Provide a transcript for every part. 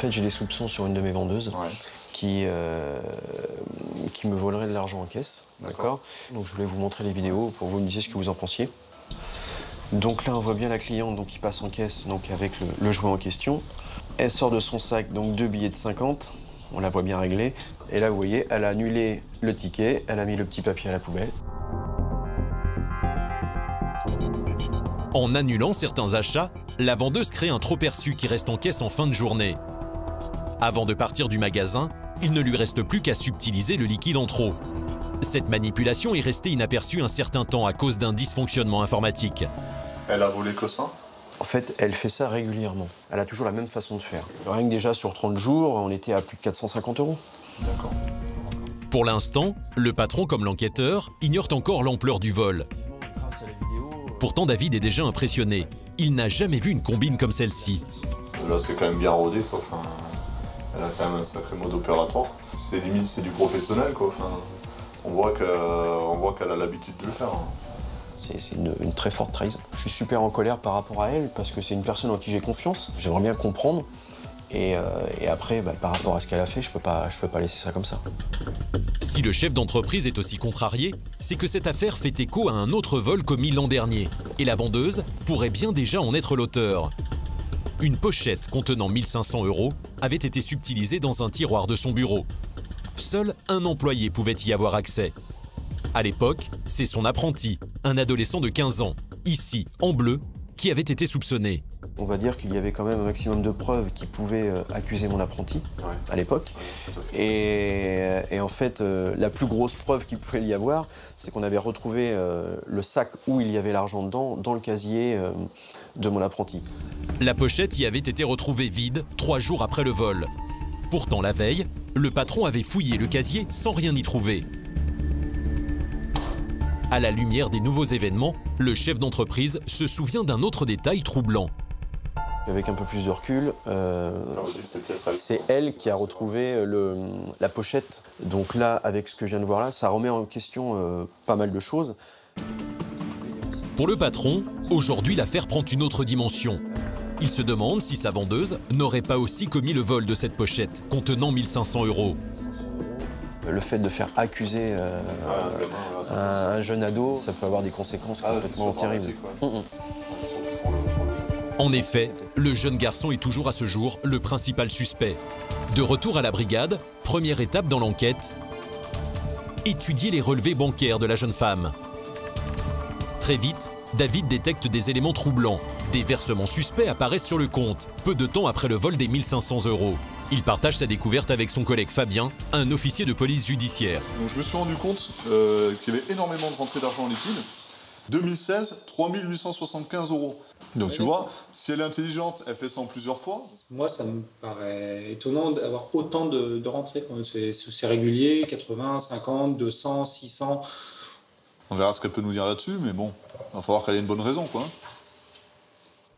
fait, j'ai des soupçons sur une de mes vendeuses qui me volerait de l'argent en caisse. D'accord. Donc je voulais vous montrer les vidéos pour que vous me disiez ce que vous en pensiez. Donc là, on voit bien la cliente donc, qui passe en caisse donc, avec le jouet en question. Elle sort de son sac donc 2 billets de 50. On la voit bien réglée. Et là, vous voyez, elle a annulé le ticket. Elle a mis le petit papier à la poubelle. En annulant certains achats, la vendeuse crée un trop-perçu qui reste en caisse en fin de journée. Avant de partir du magasin, il ne lui reste plus qu'à subtiliser le liquide en trop. Cette manipulation est restée inaperçue un certain temps à cause d'un dysfonctionnement informatique. Elle a volé que ça? En fait, elle fait ça régulièrement. Elle a toujours la même façon de faire. Rien que déjà sur 30 jours, on était à plus de 450 €. D'accord. Pour l'instant, le patron comme l'enquêteur ignorent encore l'ampleur du vol. Pourtant, David est déjà impressionné. Il n'a jamais vu une combine comme celle-ci. Là, c'est quand même bien rodé, quoi. Enfin, elle a quand même un sacré mode opératoire. C'est limite, c'est du professionnel, quoi. Enfin, on voit qu'elle a l'habitude de le faire. C'est une très forte trahison. Je suis super en colère par rapport à elle parce que c'est une personne en qui j'ai confiance. J'aimerais bien comprendre. Et après, par rapport à ce qu'elle a fait, je peux pas laisser ça comme ça. Si le chef d'entreprise est aussi contrarié, c'est que cette affaire fait écho à un autre vol commis l'an dernier. Et la vendeuse pourrait bien déjà en être l'auteur. Une pochette contenant 1 500 € avait été subtilisée dans un tiroir de son bureau. Seul un employé pouvait y avoir accès. À l'époque, c'est son apprenti, un adolescent de 15 ans, ici, en bleu, qui avait été soupçonné. On va dire qu'il y avait quand même un maximum de preuves qui pouvaient accuser mon apprenti à l'époque. Et en fait, la plus grosse preuve qu'il pouvait y avoir, c'est qu'on avait retrouvé le sac où il y avait l'argent dedans, dans le casier de mon apprenti. La pochette y avait été retrouvée vide 3 jours après le vol. Pourtant, la veille, le patron avait fouillé le casier sans rien y trouver. À la lumière des nouveaux événements, le chef d'entreprise se souvient d'un autre détail troublant. Avec un peu plus de recul, c'est elle qui a retrouvé la pochette. Donc là, avec ce que je viens de voir là, ça remet en question pas mal de choses. Pour le patron, aujourd'hui l'affaire prend une autre dimension. Il se demande si sa vendeuse n'aurait pas aussi commis le vol de cette pochette contenant 1 500 €. Le fait de faire accuser un jeune ado, ça peut avoir des conséquences complètement terribles. En effet, le jeune garçon est toujours à ce jour le principal suspect. De retour à la brigade, première étape dans l'enquête, étudier les relevés bancaires de la jeune femme. Très vite, David détecte des éléments troublants. Des versements suspects apparaissent sur le compte, peu de temps après le vol des 1 500 €. Il partage sa découverte avec son collègue Fabien, un officier de police judiciaire. Donc je me suis rendu compte qu'il y avait énormément de rentrées d'argent en liquide. 2016, 3 875 €. Donc tu vois, si elle est intelligente, elle fait ça en plusieurs fois. Moi, ça me paraît étonnant d'avoir autant de rentrées. C'est régulier, 80, 50, 200, 600. On verra ce qu'elle peut nous dire là-dessus, mais bon, il va falloir qu'elle ait une bonne raison, quoi.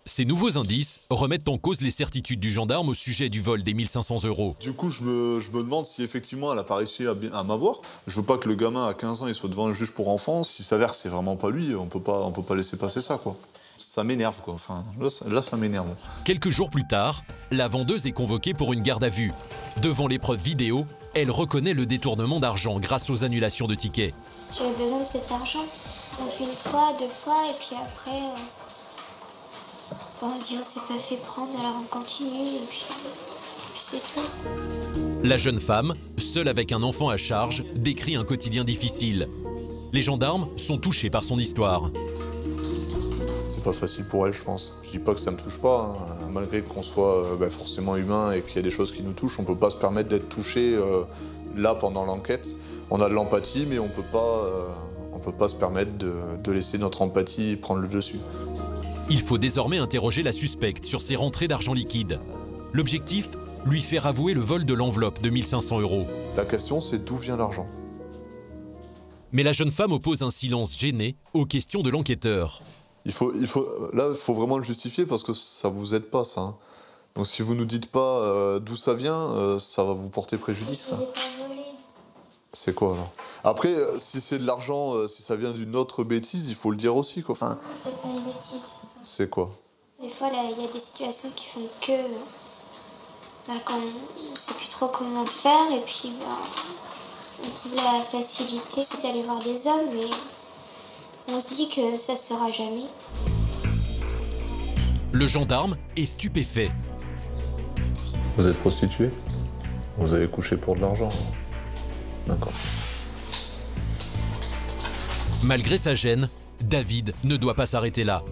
Ces nouveaux indices remettent en cause les certitudes du gendarme au sujet du vol des 1 500 €. Du coup, je me demande si effectivement elle n'a pas réussi à m'avoir. Je veux pas que le gamin à 15 ans il soit devant un juge pour enfants. Si s'avère que c'est vraiment pas lui, on peut pas laisser passer ça, quoi. Ça m'énerve, quoi. Enfin, là, ça m'énerve. Quelques jours plus tard, la vendeuse est convoquée pour une garde à vue. Devant l'épreuve vidéo, elle reconnaît le détournement d'argent grâce aux annulations de tickets. J'avais besoin de cet argent. On fait 1 fois, 2 fois, et puis après, on se dit on s'est pas fait prendre, alors on continue, et puis c'est tout. La jeune femme, seule avec un enfant à charge, décrit un quotidien difficile. Les gendarmes sont touchés par son histoire. C'est pas facile pour elle, je pense. Je dis pas que ça me touche pas, hein. Malgré qu'on soit forcément humain et qu'il y a des choses qui nous touchent, on peut pas se permettre d'être touché là pendant l'enquête. On a de l'empathie, mais on peut pas se permettre de laisser notre empathie prendre le dessus. Il faut désormais interroger la suspecte sur ses rentrées d'argent liquide. L'objectif, lui faire avouer le vol de l'enveloppe de 1 500 €. La question, c'est d'où vient l'argent. Mais la jeune femme oppose un silence gêné aux questions de l'enquêteur. Là, il faut vraiment le justifier parce que ça vous aide pas, ça. Hein. Donc si vous nous dites pas d'où ça vient, ça va vous porter préjudice. Là. C'est quoi, alors? Après, si c'est de l'argent, si ça vient d'une autre bêtise, il faut le dire aussi, quoi. Enfin, C'est pas une bêtise. c'est quoi? Des fois, il y a des situations qui font que quand on ne sait plus trop comment faire, et puis on trouve la facilité, c'est d'aller voir des hommes, mais on se dit que ça ne se fera jamais. Le gendarme est stupéfait. Vous êtes prostituée? Vous avez couché pour de l'argent? D'accord. Malgré sa gêne, David ne doit pas s'arrêter là.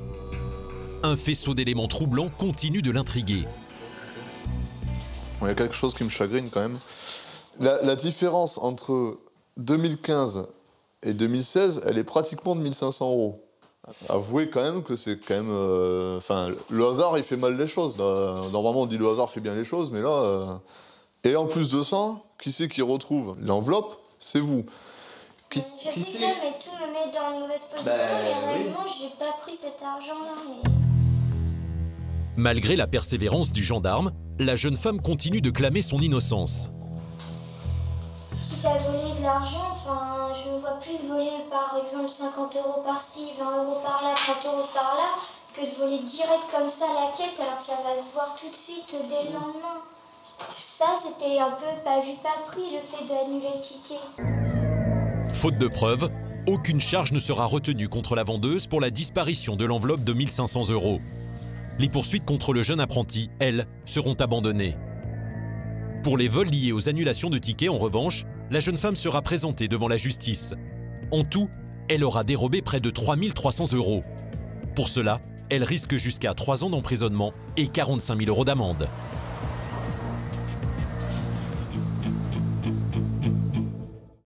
Un faisceau d'éléments troublants continue de l'intriguer. Il y a quelque chose qui me chagrine quand même. La différence entre 2015 et 2016, elle est pratiquement de 1 500 €. Avouez quand même que c'est quand même... le hasard, il fait mal les choses. Là. Normalement, on dit le hasard fait bien les choses, mais là... Et en plus de ça, qui c'est qui retrouve l'enveloppe? C'est vous. Je sais ça, mais tout me met dans une mauvaise position, et réellement, je n'ai pas pris cet argent-là. Malgré la persévérance du gendarme, la jeune femme continue de clamer son innocence. Quitte à voler de l'argent, je me vois plus voler par exemple 50 € par-ci, 20 € par-là, 30 € par-là, que de voler direct comme ça à la caisse, alors que ça va se voir tout de suite dès le lendemain. Ça, c'était un peu pas vu, pas pris, le fait d'annuler le ticket. Faute de preuves, aucune charge ne sera retenue contre la vendeuse pour la disparition de l'enveloppe de 1 500 €. Les poursuites contre le jeune apprenti, elles, seront abandonnées. Pour les vols liés aux annulations de tickets, en revanche, la jeune femme sera présentée devant la justice. En tout, elle aura dérobé près de 3 300 €. Pour cela, elle risque jusqu'à 3 ans d'emprisonnement et 45 000 € d'amende.